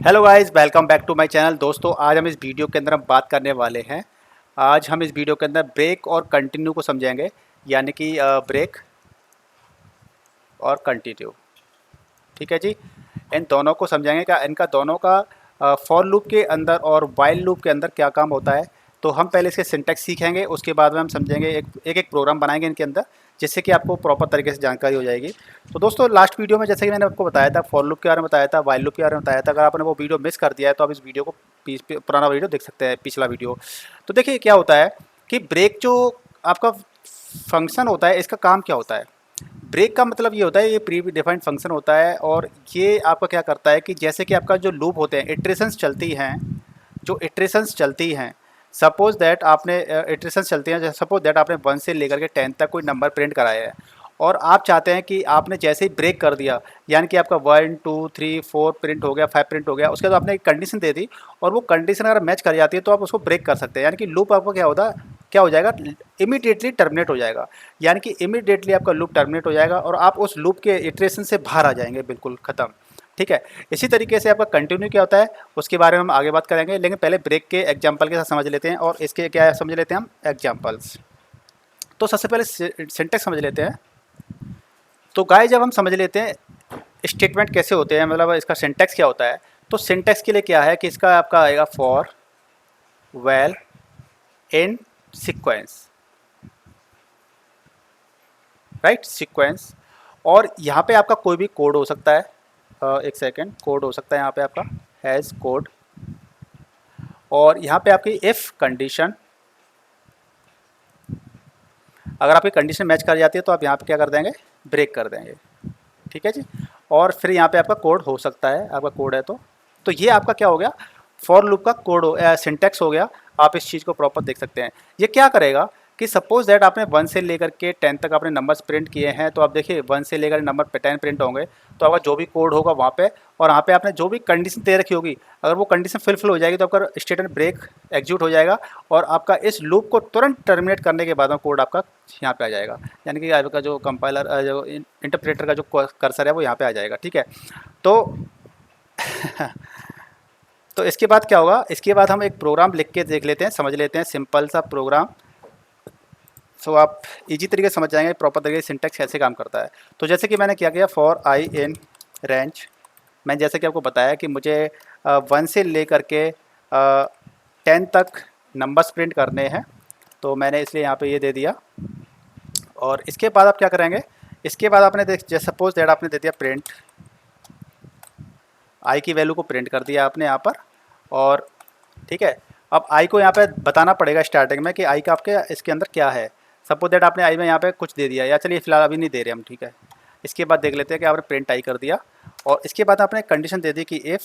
Hello guys, welcome back to my channel. दोस्तों, आज हम इस वीडियो के अंदर हम बात करने वाले हैं। आज हम इस वीडियो के अंदर ब्रेक और कंटिन्यू को समझेंगे, यानी कि ब्रेक और कंटिन्यू। ठीक है जी। इन दोनों को समझेंगे क्या इनका दोनों का फॉर लूप के अंदर और वाइल लूप के अंदर क्या काम होता है। तो हम पहले इसके सिंटैक्स सीखेंगे, उसके बाद में हम समझेंगे, एक प्रोग्राम बनाएंगे इनके अंदर, जिससे कि आपको प्रॉपर तरीके से जानकारी हो जाएगी। तो दोस्तों, लास्ट वीडियो में जैसे कि मैंने आपको बताया था, फॉर लूप के बारे में बताया था, वाइल लूप के बारे में बताया था। अगर आपने वो वीडियो मिस कर दिया है तो आप इस वीडियो को पुराना वीडियो देख सकते हैं, पिछला वीडियो। तो देखिए क्या होता है कि ब्रेक जो आपका फंक्शन होता है, इसका काम क्या होता है। ब्रेक का मतलब ये होता है, ये प्री डिफाइंड फंक्शन होता है, और ये आपका क्या करता है कि जैसे कि आपका जो लूप होते हैं, इटरेशंस चलती हैं, जो इटरेशंस चलती हैं, सपोज दैट आपने इटरेशंस चलती हैं, सपोज दैट आपने 1 से लेकर के 10 तक कोई नंबर प्रिंट कराया है, और आप चाहते हैं कि आपने जैसे ही ब्रेक कर दिया, यानी कि आपका 1 2 3 4 प्रिंट हो गया, 5 प्रिंट हो गया, उसके बाद आपने एक कंडीशन दे दी, और वो कंडीशन अगर मैच कर जाती है तो आप उसको ब्रेक कर सकते हैं। यानी कि लूप आपका क्या हो जाएगा, इमीडिएटली टर्मिनेट हो जाएगा। यानी कि इमीडिएटली आपका लूप टर्मिनेट हो जाएगा और आप उस लूप के इटरेशन से बाहर आ जाएंगे, बिल्कुल ख़त्म। ठीक है। इसी तरीके से आपका कंटिन्यू क्या होता है, उसके बारे में हम आगे बात करेंगे, लेकिन पहले ब्रेक के एग्जांपल के साथ समझ लेते हैं, और इसके क्या समझ लेते हैं हम, एग्जांपल्स। तो सबसे पहले सिंटेक्स समझ लेते हैं। तो गाय जब हम समझ लेते हैं स्टेटमेंट कैसे होते हैं, मतलब इसका सिंटेक्स क्या होता है, तो सिंटेक्स के लिए क्या है कि इसका आपका आएगा for well in sequence, right, sequence. और यहाँ पे आपका कोई भी कोड हो सकता है, एक सेकेंड, कोड हो सकता है यहाँ पे आपका हैज़ कोड, और यहाँ पे आपकी इफ़ कंडीशन, अगर आपकी कंडीशन मैच कर जाती है तो आप यहाँ पे क्या कर देंगे, ब्रेक कर देंगे। ठीक है जी। और फिर यहाँ पे आपका कोड हो सकता है, आपका कोड है तो ये आपका क्या हो गया, फॉर लूप का कोड हो, सिंटेक्स हो गया। आप इस चीज़ को प्रॉपर देख सकते हैं। ये क्या करेगा कि सपोज दैट आपने 1 से लेकर के 10 तक आपने नंबर्स प्रिंट किए हैं, तो आप देखिए 1 से लेकर नंबर 10 प्रिंट होंगे, तो आपका जो भी कोड होगा वहाँ पे, और यहाँ पे आपने जो भी कंडीशन दे रखी होगी, अगर वो कंडीशन फुलफिल हो जाएगी तो आपका स्टेटमेंट ब्रेक एग्जीक्यूट हो जाएगा, और आपका इस लूप को तुरंत टर्मिनेट करने के बाद में कोड आपका यहाँ पे आ जाएगा। यानी कि आपका जो कंपाइलर, जो इंटरप्रेटर का जो कर्सर है वो यहाँ पे आ जाएगा। ठीक है। तो तो इसके बाद क्या होगा, इसके बाद हम एक प्रोग्राम लिख के देख लेते हैं, समझ लेते हैं, सिंपल सा प्रोग्राम। सो आप इजी तरीके से समझ जाएंगे प्रॉपर तरीके से सिंटेक्स कैसे काम करता है। तो जैसे कि मैंने क्या किया, फॉर आई इन रेंज, मैंने जैसे कि आपको बताया कि मुझे 1 से लेकर के 10 तक नंबर्स प्रिंट करने हैं, तो मैंने इसलिए यहाँ पे ये दे दिया। और इसके बाद आप क्या करेंगे, इसके बाद आपने देख, जैसे सपोज दैट आपने दे दिया प्रिंट आई की वैल्यू को प्रिंट कर दिया आपने यहाँ पर। और ठीक है, अब आई को यहाँ पे बताना पड़ेगा स्टार्टिंग में कि आई का आपके इसके अंदर क्या है। सपोज दैट आपने आई में यहाँ पे कुछ दे दिया, या चलिए फिलहाल अभी नहीं दे रहे हम, ठीक है। इसके बाद देख लेते हैं कि आपने प्रिंट आई कर दिया, और इसके बाद आपने कंडीशन दे दी कि इफ़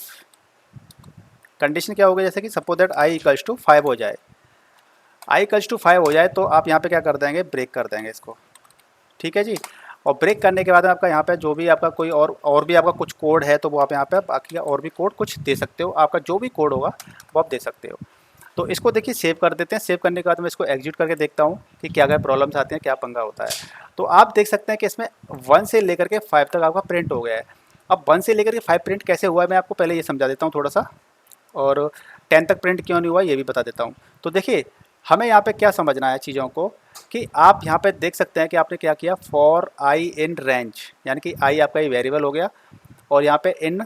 कंडीशन क्या होगी, जैसे कि suppose that I equals to 5 हो जाए, आई इक्वल्स टू 5 हो जाए, तो आप यहाँ पे क्या कर देंगे, ब्रेक कर देंगे इसको। ठीक है जी। और ब्रेक करने के बाद में आपका यहाँ पे जो भी आपका कोई और भी आपका कुछ कोड है, तो वो आप यहाँ पे बाकी का और भी कोड कुछ दे सकते हो, आपका जो भी कोड होगा वो आप दे सकते हो। तो इसको देखिए सेव कर देते हैं। सेव करने के बाद मैं इसको एग्जीक्यूट करके देखता हूँ कि क्या क्या प्रॉब्लम्स आते हैं, क्या पंगा होता है। तो आप देख सकते हैं कि इसमें 1 से लेकर के 5 तक आपका प्रिंट हो गया है। अब 1 से लेकर के 5 प्रिंट कैसे हुआ है, मैं आपको पहले ये समझा देता हूँ थोड़ा सा, और 10 तक प्रिंट क्यों नहीं हुआ ये भी बता देता हूँ। तो देखिए हमें यहाँ पे क्या समझना है चीज़ों को, कि आप यहाँ पे देख सकते हैं कि आपने क्या किया, फॉर आई इन रेंज, यानी कि आई आपका ये वेरिएबल हो गया, और यहाँ पे इन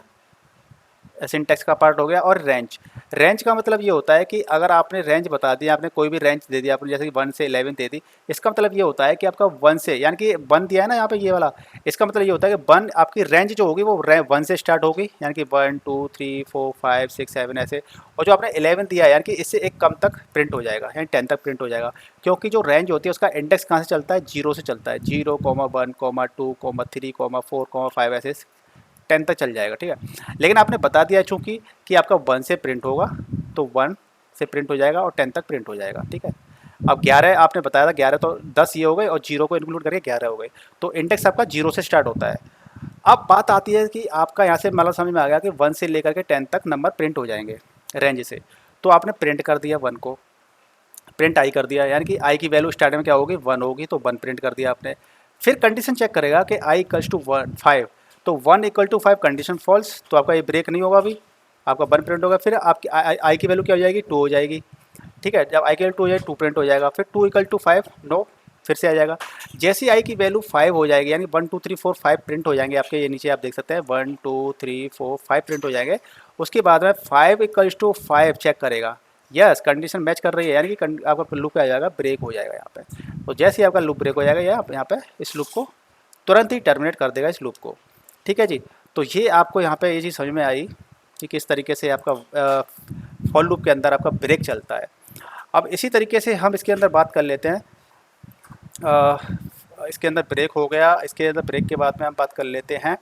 सिंटेक्स का पार्ट हो गया, और रेंज। रेंज का मतलब ये होता है कि अगर आपने रेंज बता दी, आपने कोई भी रेंज दे दिया, आपने जैसे कि 1 से 11 दे दी, इसका मतलब ये होता है कि आपका 1 से, यानी कि 1 दिया है ना यहाँ पे ये वाला, इसका मतलब ये होता है कि 1 आपकी रेंज जो होगी वो 1 से स्टार्ट होगी, यानी कि 1 2 3 4 5 6 7 ऐसे, और जो आपने 11 दिया है यानी कि इससे एक कम तक प्रिंट हो जाएगा, यानी 10 तक प्रिंट हो जाएगा। क्योंकि जो रेंज होती है उसका इंडेक्स कहाँ से चलता है, 0 से चलता है, 0 1 2 3 4 5 ऐसे 10 तक चल जाएगा। ठीक है। लेकिन आपने बता दिया चूँकि कि आपका 1 से प्रिंट होगा, तो 1 से प्रिंट हो जाएगा और 10 तक प्रिंट हो जाएगा। ठीक है। अब 11 आपने बताया था, 11 तो 10 ये हो गए, और 0 को इंक्लूड करके 11 हो गए, तो इंडेक्स आपका 0 से स्टार्ट होता है। अब बात आती है कि आपका यहाँ से मतलब समझ में आ गया कि 1 से लेकर के 10 तक नंबर प्रिंट हो जाएंगे रेंज से। तो आपने प्रिंट कर दिया 1 को, प्रिंट आई कर दिया, यानी कि आई की वैल्यू स्टार्टिंग में क्या होगी, 1 होगी, तो 1 प्रिंट कर दिया आपने। फिर कंडीशन चेक करेगा कि आई इक्वल्स टू 5, तो 1 इक्वल टू 5 कंडीशन फॉल्स, तो आपका ये ब्रेक नहीं होगा अभी। आपका 1 प्रिंट होगा, फिर आपकी आई की वैल्यू क्या हो जाएगी, 2 हो जाएगी। ठीक है, जब आई की वैल्यू 2 हो जाएगी 2 प्रिंट हो जाएगा, फिर 2 इक्वल टू 5 नो, फिर से आ जाएगा। जैसे आई की वैल्यू 5 हो जाएगी, यानी 1 2 3 4 5 प्रिंट हो जाएंगे आपके, ये नीचे आप देख सकते हैं 1 2 3 4 5 प्रिंट हो जाएंगे। उसके बाद में 5 इक्वल्स टू 5 चेक करेगा, यस कंडीशन मैच कर रही है, यानी कि आपका लूप क्या आ जाएगा, ब्रेक हो जाएगा यहाँ पे। तो जैसे ही आपका लूप ब्रेक हो जाएगा, यहाँ पे इस लूप को तुरंत ही टर्मिनेट कर देगा, इस लूप को। ठीक है जी, तो ये आपको यहाँ पे ये चीज़ समझ में आई कि किस तरीके से आपका फॉर लूप के अंदर आपका ब्रेक चलता है। अब इसी तरीके से हम इसके अंदर बात कर लेते हैं, इसके अंदर ब्रेक हो गया, इसके अंदर ब्रेक के बाद में हम बात कर लेते हैं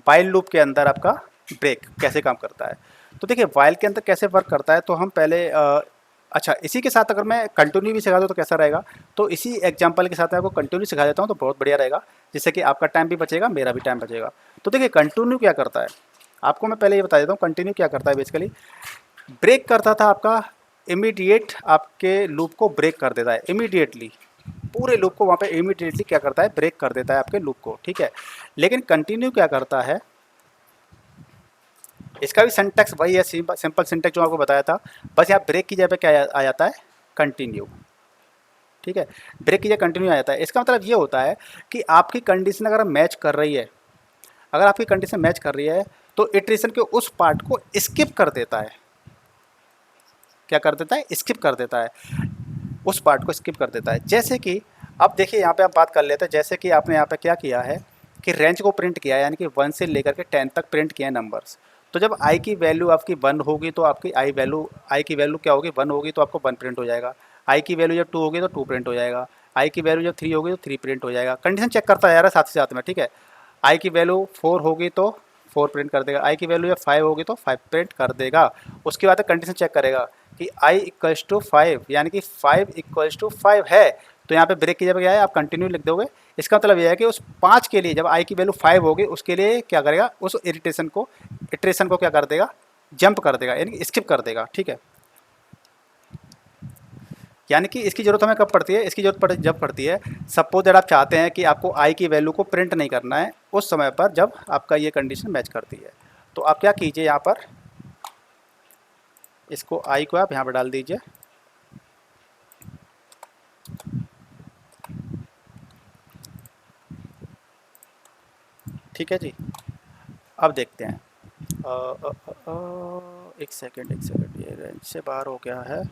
वाइल लूप के अंदर आपका ब्रेक कैसे काम करता है। तो देखिए वाइल के अंदर कैसे वर्क करता है, तो हम पहले अच्छा इसी के साथ अगर मैं कंटिन्यू भी सिखा दूँ तो कैसा रहेगा, तो इसी एग्जांपल के साथ मैं आपको कंटिन्यू सिखा देता हूँ तो बहुत बढ़िया रहेगा, जिससे कि आपका टाइम भी बचेगा, मेरा भी टाइम बचेगा। तो देखिए कंटिन्यू क्या करता है, आपको मैं पहले ये बता देता हूँ कंटिन्यू क्या करता है। बेसिकली ब्रेक करता था आपका, इमीडिएट आपके लूप को ब्रेक कर देता है, इमीडिएटली पूरे लूप को वहाँ पे इमीडिएटली क्या करता है, ब्रेक कर देता है आपके लूप को। ठीक है, लेकिन कंटिन्यू क्या करता है, इसका भी सिंटैक्स वही है, सिंपल सिंटैक्स जो आपको बताया था, बस यहाँ ब्रेक की जगह पे क्या आ जाता है, कंटिन्यू। ठीक है, ब्रेक की जगह कंटिन्यू आ जाता है। इसका मतलब ये होता है कि आपकी कंडीशन अगर मैच कर रही है, अगर आपकी कंडीशन मैच कर रही है तो इटरेशन के उस पार्ट को स्किप कर देता है। क्या कर देता है, स्किप कर देता है, उस पार्ट को स्किप कर देता है। जैसे कि अब देखिए यहाँ पे आप बात कर लेते हैं, जैसे कि आपने यहाँ पे क्या किया है कि रेंज को प्रिंट किया है, यानी कि 1 से लेकर के 10 तक प्रिंट किए हैं नंबर्स। तो जब आई की वैल्यू आपकी 1 होगी तो आपकी आई की वैल्यू क्या होगी, 1 होगी तो आपको 1 प्रिंट हो जाएगा। आई की वैल्यू जब 2 होगी तो 2 प्रिंट हो जाएगा। आई की वैल्यू जब 3 होगी तो 3 प्रिंट हो जाएगा। कंडीशन चेक करता है यार साथ ही साथ में। ठीक है, आई की वैल्यू 4 होगी तो 4 प्रिंट कर देगा, आई की वैल्यू जब 5 होगी तो 5 प्रिंट कर देगा। उसके बाद कंडीशन चेक करेगा कि आई इक्वल्स टू 5, यानी कि 5 इक्वल्स टू 5 है, तो यहाँ पे ब्रेक की जगह क्या है, आप कंटिन्यू लिख दोगे। इसका मतलब यह है कि उस 5 के लिए जब आई की वैल्यू 5 होगी उसके लिए क्या करेगा, उस इटरेशन को क्या कर देगा, जंप कर देगा, यानी कि स्किप कर देगा। ठीक है, यानी कि इसकी ज़रूरत हमें कब पड़ती है, इसकी ज़रूरत जब पड़ती है सपोज दैट आप चाहते हैं कि आपको आई की वैल्यू को प्रिंट नहीं करना है उस समय पर जब आपका ये कंडीशन मैच करती है। तो आप क्या कीजिए, यहाँ पर इसको आई को आप यहाँ पर डाल दीजिए। ठीक है जी, अब देखते हैं। एक सेकंड, ये रेंज से बाहर हो गया है।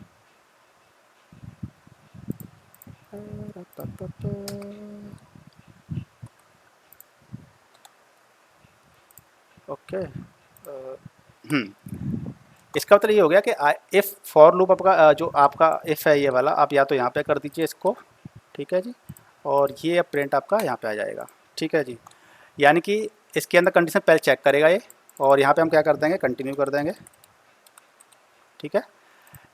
ओके, इसका मतलब ये हो गया कि इफ़ फॉर लूप आपका जो आपका इफ़ है ये वाला, आप या तो यहाँ पे कर दीजिए इसको। ठीक है जी, और ये प्रिंट आपका यहाँ पे आ जाएगा। ठीक है जी, यानी कि इसके अंदर कंडीशन पहले चेक करेगा ये, और यहाँ पे हम क्या कर देंगे, कंटिन्यू कर देंगे। ठीक है,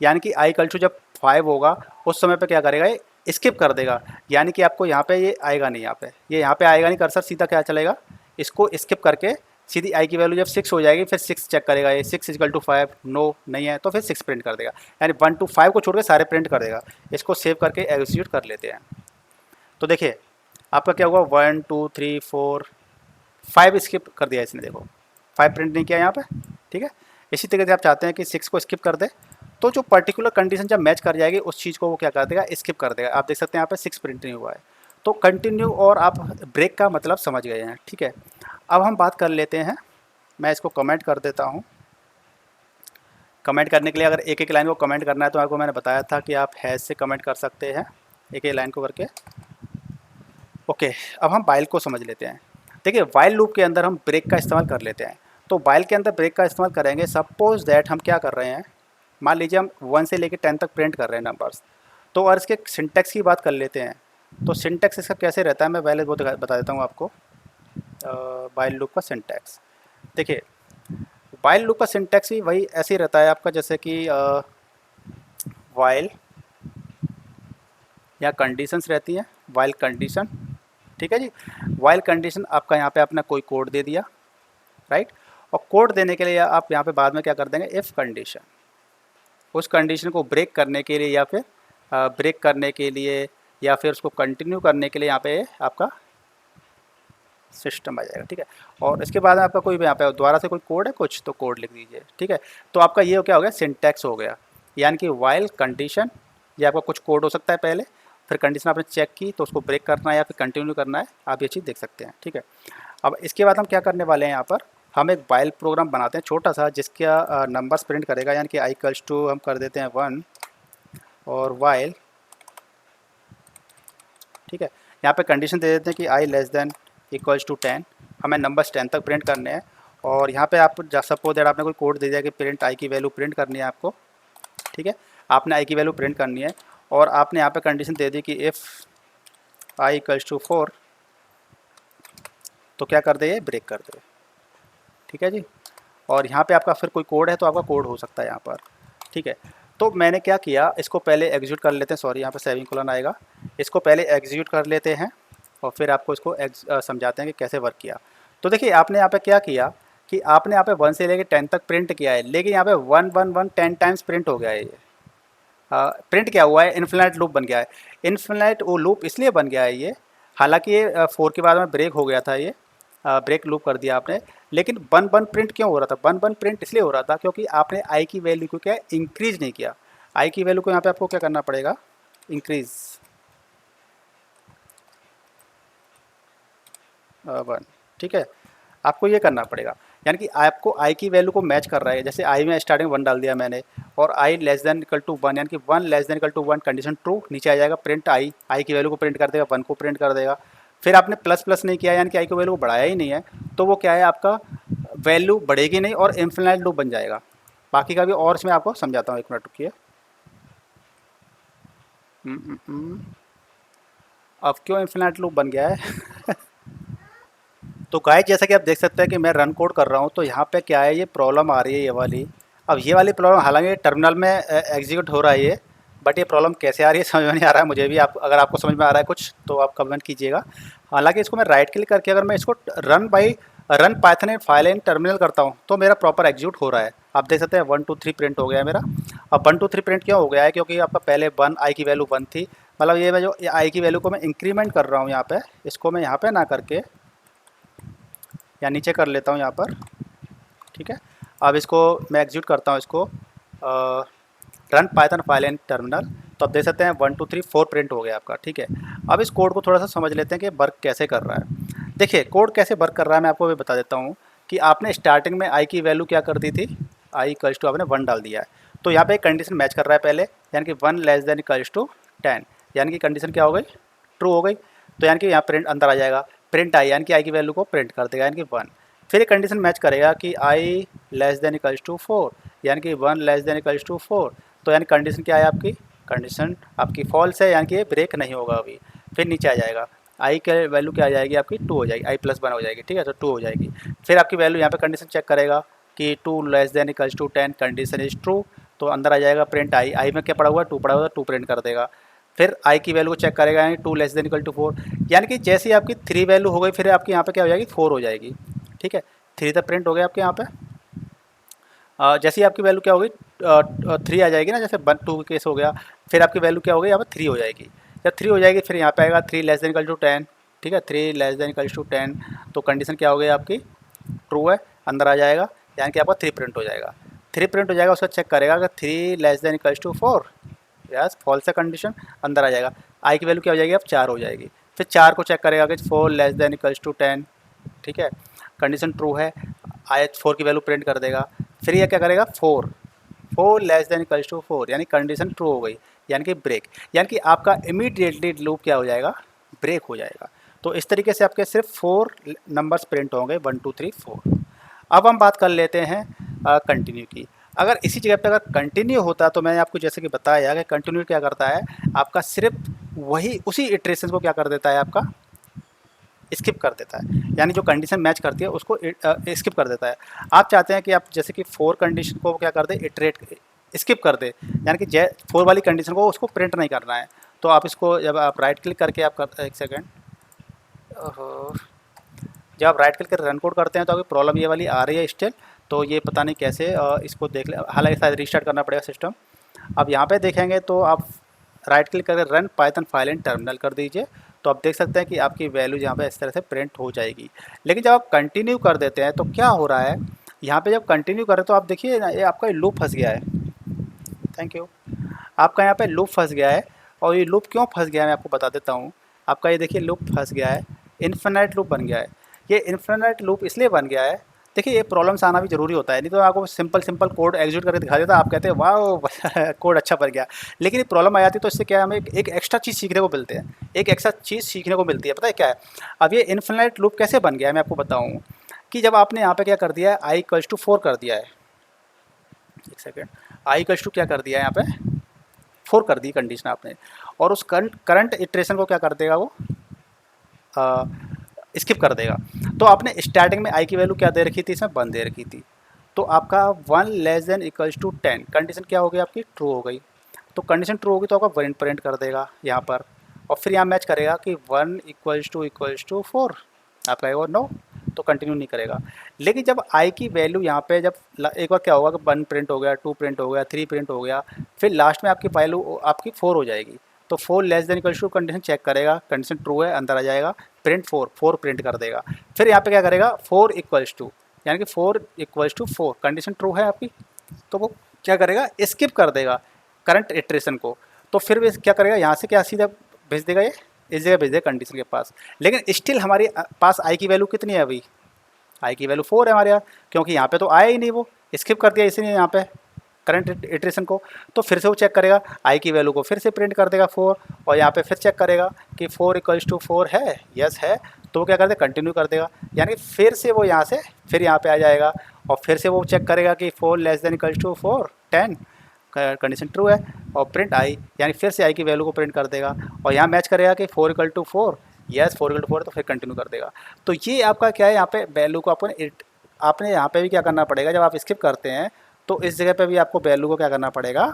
यानी कि आई कल्चू जब 5 होगा उस समय पे क्या करेगा, ये स्किप कर देगा, यानी कि आपको यहाँ पे ये आएगा नहीं, यहाँ पे आएगा नहीं कर्सर, सीधा क्या चलेगा, इसको स्किप करके सीधी आई की वैल्यू जब 6 हो जाएगी फिर 6 चेक करेगा, ये 6 इक्वल टू 5 नो नहीं है तो फिर 6 प्रिंट कर देगा, यानी 1 to 5 को छोड़ के सारे प्रिंट कर देगा। इसको सेव करके एग्जीक्यूट कर लेते हैं। तो देखिए आपका क्या हुआ, 1 2 3 4 5 स्किप कर दिया इसने, देखो 5 प्रिंट नहीं किया यहाँ पे। ठीक है, इसी तरीके से आप चाहते हैं कि 6 को स्किप कर दे, तो जो पर्टिकुलर कंडीशन जब मैच कर जाएगी उस चीज़ को वो क्या कर देगा, स्किप कर देगा। आप देख सकते हैं यहाँ पे 6 प्रिंट नहीं हुआ है। तो कंटिन्यू और आप ब्रेक का मतलब समझ गए हैं। ठीक है, अब हम बात कर लेते हैं, मैं इसको कमेंट कर देता हूँ। कमेंट करने के लिए अगर एक एक लाइन को कमेंट करना है तो आपको मैंने बताया था कि आप हैश से कमेंट कर सकते हैं एक एक लाइन को करके। ओके, अब हम वाइल को समझ लेते हैं। देखिए वाइल लूप के अंदर हम ब्रेक का इस्तेमाल कर लेते हैं। तो वाइल के अंदर ब्रेक का इस्तेमाल करेंगे, सपोज दैट हम क्या कर रहे हैं, मान लीजिए हम 1 से लेकर 10 तक प्रिंट कर रहे हैं नंबर्स। तो और इसके सिंटैक्स की बात कर लेते हैं। तो सिंटैक्स इसका कैसे रहता है, मैं पहले वो बता देता हूँ आपको। वाइल लूप का सिंटैक्स देखिए, वाइल लूप का सिंटैक्स ही वही ऐसे ही रहता है आपका, जैसे कि वाइल या कंडीशंस रहती हैं, वाइल कंडीशन। ठीक है जी, वाइल कंडीशन आपका यहाँ पे आपने कोई कोड दे दिया, राइट, और कोड देने के लिए आप यहाँ पे बाद में क्या कर देंगे, इफ़ कंडीशन, उस कंडीशन को ब्रेक करने के लिए या फिर ब्रेक करने के लिए या फिर उसको कंटिन्यू करने के लिए यहाँ पे आपका सिस्टम आ जाएगा, ठीक है। और इसके बाद आपका कोई भी यहाँ पे दोबारा से कोई कोड है कुछ, तो कोड लिख दीजिए, ठीक है। तो आपका ये क्या हो गया, सिंटैक्स हो गया, यानी कि वाइल कंडीशन, ये आपका कुछ कोड हो सकता है पहले, फिर कंडीशन आपने चेक की तो उसको ब्रेक करना है या फिर कंटिन्यू करना है, आप ये चीज़ देख सकते हैं, ठीक है। अब इसके बाद हम क्या करने वाले हैं, यहाँ पर हम एक वाइल प्रोग्राम बनाते हैं छोटा सा, जिसका नंबर्स प्रिंट करेगा, यानी कि आई इक्वल्स टू हम कर देते हैं 1 और वाइल, ठीक है। यहाँ पे कंडीशन दे देते हैं कि आई लेस देन इक्वल्स टू 10, हमें नंबर्स 10 तक प्रिंट करने हैं। और यहाँ पे आप सपोज दैट आपने कोई कोड दे दिया कि प्रिंट आई की वैल्यू प्रिंट करनी है आपको, ठीक है। आपने आई की वैल्यू प्रिंट करनी है और आपने यहाँ पे कंडीशन दे दी कि इफ़ आई इक्वल्स टू 4, तो क्या कर दे, ये ब्रेक कर दे, ठीक है जी। और यहाँ पे आपका फिर कोई कोड है तो आपका कोड हो सकता है यहाँ पर, ठीक है। तो मैंने क्या किया, इसको पहले एग्जीक्यूट कर लेते हैं, सॉरी यहाँ पर सेमीकोलन आएगा, इसको पहले एग्जीक्यूट कर लेते हैं और फिर आपको इसको समझाते हैं कि कैसे वर्क किया। तो देखिए आपने यहाँ पे क्या किया कि आपने यहाँ पे 1 से लेके 10 तक प्रिंट किया है, लेकिन यहाँ पे 1 1 1 10 टाइम्स प्रिंट हो गया है ये। प्रिंट क्या हुआ है, इन्फिनाइट लूप बन गया है। इन्फिनाइट वो लूप इसलिए बन गया है ये, हालांकि ये 4 के बाद में ब्रेक हो गया था, ये ब्रेक लूप कर दिया आपने, लेकिन 1 1 प्रिंट क्यों हो रहा था, 1 1 प्रिंट इसलिए हो रहा था क्योंकि आपने आई की वैल्यू को क्या इंक्रीज नहीं किया। आई की वैल्यू को यहाँ पे आपको क्या करना पड़ेगा, इंक्रीज 1, ठीक है, आपको ये करना पड़ेगा। यानी कि आपको आई की वैल्यू को मैच कर रहा है, जैसे आई में स्टार्टिंग 1 डाल दिया मैंने और I less than equal to 1, यानी कि 1 less than equal to 1 condition true, नीचे आ जाएगा प्रिंट आई, आई की वैल्यू को प्रिंट कर देगा, 1 को प्रिंट कर देगा। फिर आपने प्लस प्लस नहीं किया, यानी कि आई की वैल्यू को बढ़ाया ही नहीं है, तो वो क्या है, आपका वैल्यू बढ़ेगी नहीं और इन्फिनाइट लूप बन जाएगा। बाकी का भी और इसमें आपको समझाता हूँ, 1 मिनट रुकिए। अब क्यों इन्फिनाइट लूप बन गया है तो गाइस जैसा कि आप देख सकते हैं कि मैं रन कोड कर रहा हूँ, तो यहाँ पे क्या है, ये प्रॉब्लम आ रही है, ये वाली। अब ये वाली प्रॉब्लम हालांकि टर्मिनल में एग्जीक्यूट हो रहा है ये, बट ये प्रॉब्लम कैसे आ रही है समझ में नहीं आ रहा है मुझे भी। आप अगर आपको समझ में आ रहा है कुछ तो आप कमेंट कीजिएगा। हालांकि इसको मैं राइट क्लिक करके अगर मैं इसको run Python in file in terminal करता हूँ तो मेरा प्रॉपर एग्जीक्यूट हो रहा है। आप देख सकते हैं 1 2 3 प्रिंट हो गया है मेरा। अब 1 2 3 प्रिंट क्यों हो गया है, क्योंकि आपका पहले 1 आई की वैल्यू 1 थी, मतलब ये मैं जो आई की वैल्यू को मैं इंक्रीमेंट कर रहा हूँ यहाँ पे, इसको मैं यहाँ पे ना करके या नीचे कर लेता हूँ यहाँ पर, ठीक है। अब इसको मैं एग्जीक्यूट करता हूँ, इसको run Python file in terminal, तो आप देख सकते हैं 1 2 3 4 प्रिंट हो गया आपका, ठीक है। अब इस कोड को थोड़ा सा समझ लेते हैं कि वर्क कैसे कर रहा है। देखिए कोड कैसे वर्क कर रहा है मैं आपको भी बता देता हूँ कि आपने स्टार्टिंग में आई की वैल्यू क्या कर दी थी, आई इक्वल्स टू आपने 1 डाल दिया है, तो यहाँ पे एक कंडीशन मैच कर रहा है पहले, यानी कि 1 लेस देन इक्वल्स टू 10, यानी कि कंडीशन क्या हो गई, ट्रू हो गई। तो यानी कि यहाँ प्रिंट अंदर आ जाएगा, प्रिंट आई यानी कि आई की वैल्यू को प्रिंट कर देगा, यानी कि 1। फिर एक कंडीशन मैच करेगा कि आई लेस देन इक्वल्स टू 4, यानी कि 1 लेस देन इक्वल्स टू 4, तो यानी कंडीशन क्या है आपकी, कंडीशन आपकी फॉल्स है, यानी कि ये ब्रेक नहीं होगा अभी। फिर नीचे आ जाएगा, आई की वैल्यू क्या आ जाएगी आपकी, 2 हो जाएगी, आई प्लस 1 हो जाएगी, ठीक है, तो 2 हो जाएगी। फिर आपकी वैल्यू यहाँ पे कंडीशन चेक करेगा कि 2 less than equals to 10, condition is true, तो अंदर आ जाएगा प्रिंट आई, आई में क्या पड़ा हुआ है, 2 पड़ा हुआ है, 2 प्रिंट कर देगा। फिर आई की वैल्यू को चेक करेगा, यानी 2 लेस देन इक्वल टू 4, यानी कि जैसे ही आपकी 3 वैल्यू हो गई फिर आपकी यहाँ पे क्या हो जाएगी, 4 हो जाएगी, ठीक है। 3 तक प्रिंट हो गया आपके यहाँ पे। जैसे ही आपकी वैल्यू क्या होगी, 3 आ जाएगी ना, जैसे 1 2 केस हो गया, फिर आपकी वैल्यू क्या हो गई, यहाँ पर 3 हो जाएगी। जब 3 हो जाएगी फिर यहाँ पे आएगा 3 लेस देन इक्वल टू 10, ठीक है, 3 लेस देन इक्वल टू 10, तो कंडीशन क्या हो गई आपकी, ट्रू है, अंदर आ जाएगा, यानी कि आपका 3 प्रिंट हो जाएगा। 3 प्रिंट हो जाएगा, उसका चेक करेगा कि 3 less than equal to 4, yes false है कंडीशन, अंदर आ जाएगा। आई की वैल्यू क्या हो जाएगी, अब 4 हो जाएगी। फिर 4 को चेक करेगा कि 4 लेस देन इक्वल्स टू 10, ठीक है, कंडीशन ट्रू है, आई 4 की वैल्यू प्रिंट कर देगा। फिर ये क्या करेगा, 4 लेस देन इक्वल्स टू 4, यानी कंडीशन ट्रू हो गई, यानी कि ब्रेक, यानी कि आपका इमीडिएटली लूप क्या हो जाएगा, ब्रेक हो जाएगा। तो इस तरीके से आपके सिर्फ 4 नंबर्स प्रिंट होंगे, 1 2 3 4। अब हम बात कर लेते हैं कंटिन्यू की। अगर इसी जगह पे अगर कंटिन्यू होता तो मैंने आपको जैसे कि बताया कि कंटिन्यू क्या करता है, आपका सिर्फ वही उसी इटरेशन को क्या कर देता है, आपका स्किप कर देता है, यानी जो कंडीशन मैच करती है उसको स्किप कर देता है। आप चाहते हैं कि आप जैसे कि 4 कंडीशन को क्या कर दे, इटरेट स्किप कर दे, यानी कि 4 वाली कंडीशन को उसको प्रिंट नहीं करना है, तो आप इसको जब आप राइट क्लिक करके आप कर, एक सेकेंड, जब आप राइट क्लिक कर रन कोड करते हैं तो आपकी प्रॉब्लम ये वाली आ रही है स्टिल, तो ये पता नहीं कैसे, इसको देख ले, हालांकि शायद रीस्टार्ट करना पड़ेगा सिस्टम। अब यहाँ पे देखेंगे तो आप राइट क्लिक करके run Python file in terminal कर दीजिए, तो आप देख सकते हैं कि आपकी वैल्यू यहाँ पे इस तरह से प्रिंट हो जाएगी। लेकिन जब आप कंटिन्यू कर देते हैं तो क्या हो रहा है, यहाँ पे जब कंटिन्यू करें तो आप देखिए ना, ये आपका लूप फंस गया है। Thank you. आपका यहाँ पे लूप फंस गया है, और ये लूप क्यों फंस गया है मैं आपको बता देता हूँ। आपका ये देखिए लूप फंस गया है, इन्फिनाइट लूप बन गया है। ये इन्फिनाइट लूप इसलिए बन गया है, देखिए ये प्रॉब्लम्स आना भी ज़रूरी होता है, नहीं तो आपको सिंपल सिंपल कोड एग्जीक्यूट करके दिखा देता, आप कहते हैं वाह कोड अच्छा बन गया। लेकिन ये प्रॉब्लम आ जाती है तो इससे क्या है, हमें एक एक्स्ट्रा चीज़ सीखने को मिलते हैं, एक एक्स्ट्रा चीज़ सीखने को मिलती है। पता है क्या है, अब ये इन्फिनाइट लूप कैसे बन गया है मैं आपको बताऊँ, कि जब आपने यहाँ पे क्या कर दिया है, आई इक्वल्स टू 4 कर दिया है, एक सेकेंड, आई इक्वल्स टू क्या कर दिया है यहाँ पे 4 कर दी कंडीशन आपने, और उस करंट इटरेशन को क्या कर देगा वो स्किप कर देगा। तो आपने स्टार्टिंग में आई की वैल्यू क्या दे रखी थी, इसमें 1 दे रखी थी, तो आपका 1 less than equals to 10 condition क्या हो गई आपकी, ट्रू हो गई। तो कंडीशन ट्रू होगी तो आपका 1 प्रिंट कर देगा यहाँ पर, और फिर यहाँ मैच करेगा कि 1 इक्वल्स टू 4, आप कहेगा नो, तो कंटिन्यू नहीं करेगा। लेकिन जब आई की वैल्यू यहाँ पे जब एक बार क्या होगा कि 1 प्रिंट हो गया, 2 प्रिंट हो गया, 3 प्रिंट हो गया, फिर लास्ट में आपकी वैल्यू आपकी 4 हो जाएगी, तो 4 less than equals to condition check करेगा, कंडीशन ट्रू है, अंदर आ जाएगा, प्रिंट 4 प्रिंट कर देगा। फिर यहाँ पे क्या करेगा 4 इक्वल्स टू, यानी कि 4 इक्वल्स टू 4 कंडीशन ट्रू है आपकी, तो वो क्या करेगा स्किप कर देगा करंट इटरेशन को। तो फिर भी क्या करेगा, यहाँ से क्या सीधा भेज देगा, ये इस जगह भेज देगा कंडीशन के पास। लेकिन स्टिल हमारे पास आई की वैल्यू कितनी है, अभी आई की वैल्यू 4 है हमारे यहाँ, क्योंकि यहाँ पे तो आया ही नहीं, वो स्किप कर दिया इसलिए यहाँ पे करंट इटरेशन को। तो फिर से वो चेक करेगा आई की वैल्यू को, फिर से प्रिंट कर देगा 4, और यहाँ पे फिर चेक करेगा कि 4 इक्वल्स टू 4 है, यस है, तो वो क्या कर देगा कंटिन्यू कर देगा, यानी फिर से वो यहाँ से फिर यहाँ पे आ जाएगा, और फिर से वो चेक करेगा कि 4 less than equals to 4 10 condition true है, और प्रिंट आई, यानी फिर से आई की वैल्यू को प्रिंट कर देगा, और यहाँ मैच करेगा कि 4 equal to 4, yes 4 equal to 4, तो फिर कंटिन्यू कर देगा। तो ये आपका क्या है, यहाँ पे वैल्यू को आपने यहाँ पे भी क्या करना पड़ेगा, जब आप स्किप करते हैं तो इस जगह पे भी आपको वैल्यू को क्या करना पड़ेगा,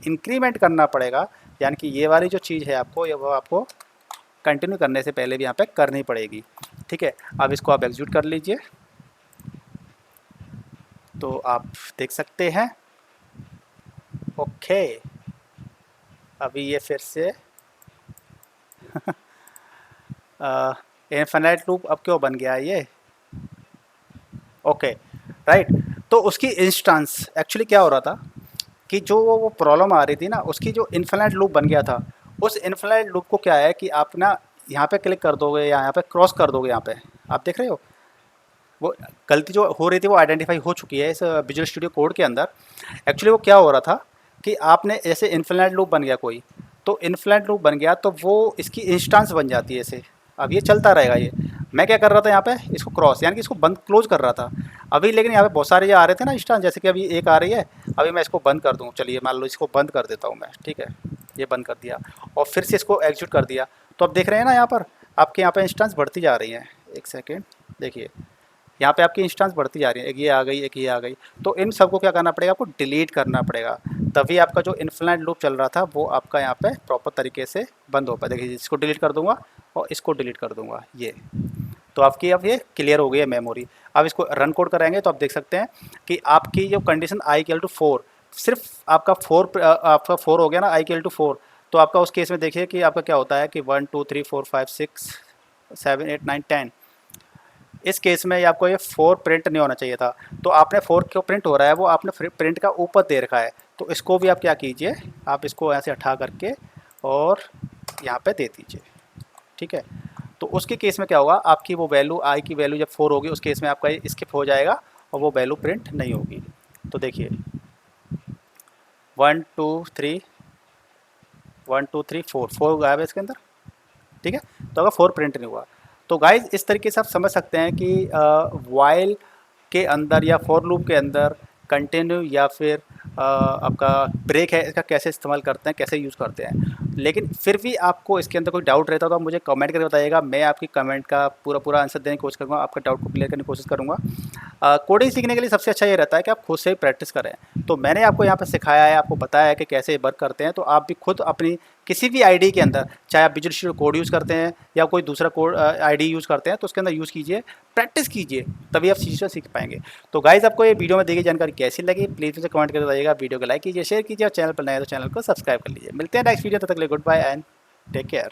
इंक्रीमेंट करना पड़ेगा, यानी कि ये वाली जो चीज़ है आपको, ये वो आपको कंटिन्यू करने से पहले भी यहाँ पे करनी पड़ेगी। ठीक है, अब इसको आप एग्जीक्यूट कर लीजिए, तो आप देख सकते हैं। ओके, अभी ये फिर से इनफिनिट लूप अब क्यों बन गया है ये, ओके राइट। तो उसकी इंस्टेंस एक्चुअली क्या हो रहा था कि जो वो प्रॉब्लम आ रही थी ना, उसकी जो इनफिनिट लूप बन गया था, उस इनफिनिट लूप को क्या है कि आप ना यहाँ पे क्लिक कर दोगे या यहाँ पे क्रॉस कर दोगे, यहाँ पे आप देख रहे हो वो गलती जो हो रही थी वो आइडेंटिफाई हो चुकी है इस विजुअल स्टूडियो कोड के अंदर। एक्चुअली वो क्या हो रहा था कि आपने ऐसे इनफिनिट लूप बन गया कोई, तो इनफिनिट लूप बन गया तो वो इसकी इंस्टेंस बन जाती है ऐसे, अब ये चलता रहेगा। ये मैं क्या कर रहा था यहाँ पे इसको क्रॉस यानी कि इसको बंद क्लोज कर रहा था अभी, लेकिन यहाँ पे बहुत सारे ये आ रहे थे ना इंस्टेंस, जैसे कि अभी एक आ रही है, अभी मैं इसको बंद कर दूँ, चलिए मान लो इसको बंद कर देता हूँ मैं, ठीक है ये बंद कर दिया और फिर से इसको एग्जीक्यूट कर दिया, तो अब देख रहे हैं ना यहाँ पर आपके यहाँ पे इंस्टेंस बढ़ती जा रही हैं। एक सेकेंड देखिए, यहाँ पे आपकी इंस्टेंस बढ़ती जा रही है, एक ये आ गई एक ये आ गई, तो इन सबको क्या करना पड़ेगा, आपको डिलीट करना पड़ेगा, तभी आपका जो इनफिनिट लूप चल रहा था वो आपका यहाँ पे प्रॉपर तरीके से बंद हो पाए। देखिए इसको डिलीट कर दूंगा और इसको डिलीट कर दूंगा, ये तो आपकी अब ये क्लियर हो गई है मेमोरी। अब इसको रन कोड कराएंगे तो आप देख सकते हैं कि आपकी जो कंडीशन आई इक्वल टू 4, सिर्फ आपका 4 हो गया ना, आई इक्वल टू 4, तो आपका उस केस में देखिए कि आपका क्या होता है कि 1 2 3 4 5 6 7 8 9 10, इस केस में आपको ये 4 प्रिंट नहीं होना चाहिए था, तो आपने 4 क्यों प्रिंट हो रहा है, वो आपने प्रिंट का ऊपर दे रखा है, तो इसको भी आप क्या कीजिए, आप इसको ऐसे हटा करके और यहाँ पे दे दीजिए, ठीक है। तो उसके केस में क्या होगा, आपकी वो वैल्यू आई की वैल्यू जब 4 होगी उस केस में आपका ये स्किप हो जाएगा और वो वैल्यू प्रिंट नहीं होगी। तो देखिए 1 2 3 1 2 3 4 गायब है इसके अंदर, ठीक है, तो अगर 4 प्रिंट नहीं हुआ। तो गाइज इस तरीके से आप समझ सकते हैं कि वाइल के अंदर या फॉर लूप के अंदर कंटिन्यू या फिर आपका ब्रेक है, इसका कैसे इस्तेमाल करते हैं, कैसे यूज़ करते हैं। लेकिन फिर भी आपको इसके अंदर कोई डाउट रहता तो आप मुझे कमेंट करके बताइएगा, मैं आपकी कमेंट का पूरा आंसर देने की कोशिश करूँगा, आपका डाउट को क्लियर करने की कोशिश करूँगा। कोडिंग सीखने के लिए सबसे अच्छा ये रहता है कि आप खुद से ही प्रैक्टिस करें। तो मैंने आपको यहाँ पर सिखाया है, आपको बताया है कि कैसे वर्क करते हैं, तो आप भी खुद अपनी किसी भी आईडी के अंदर, चाहे आप विजुअल स्टूडियो कोड यूज़ करते हैं या कोई दूसरा कोड आईडी यूज़ करते हैं, तो उसके अंदर यूज़ कीजिए, प्रैक्टिस कीजिए, तभी आप चीज़ें सीख पाएंगे। तो गाइज़ आपको ये वीडियो में दी गई जानकारी कैसी लगी प्लीज़ मुझे कमेंट करके बताइएगा, वीडियो को लाइक कीजिए, शेयर कीजिए और चैनल पर नए तो चैनल को सब्सक्राइब कर लीजिए। मिलते हैं नेक्स्ट वीडियो, तब तक के लिए good bye and take care.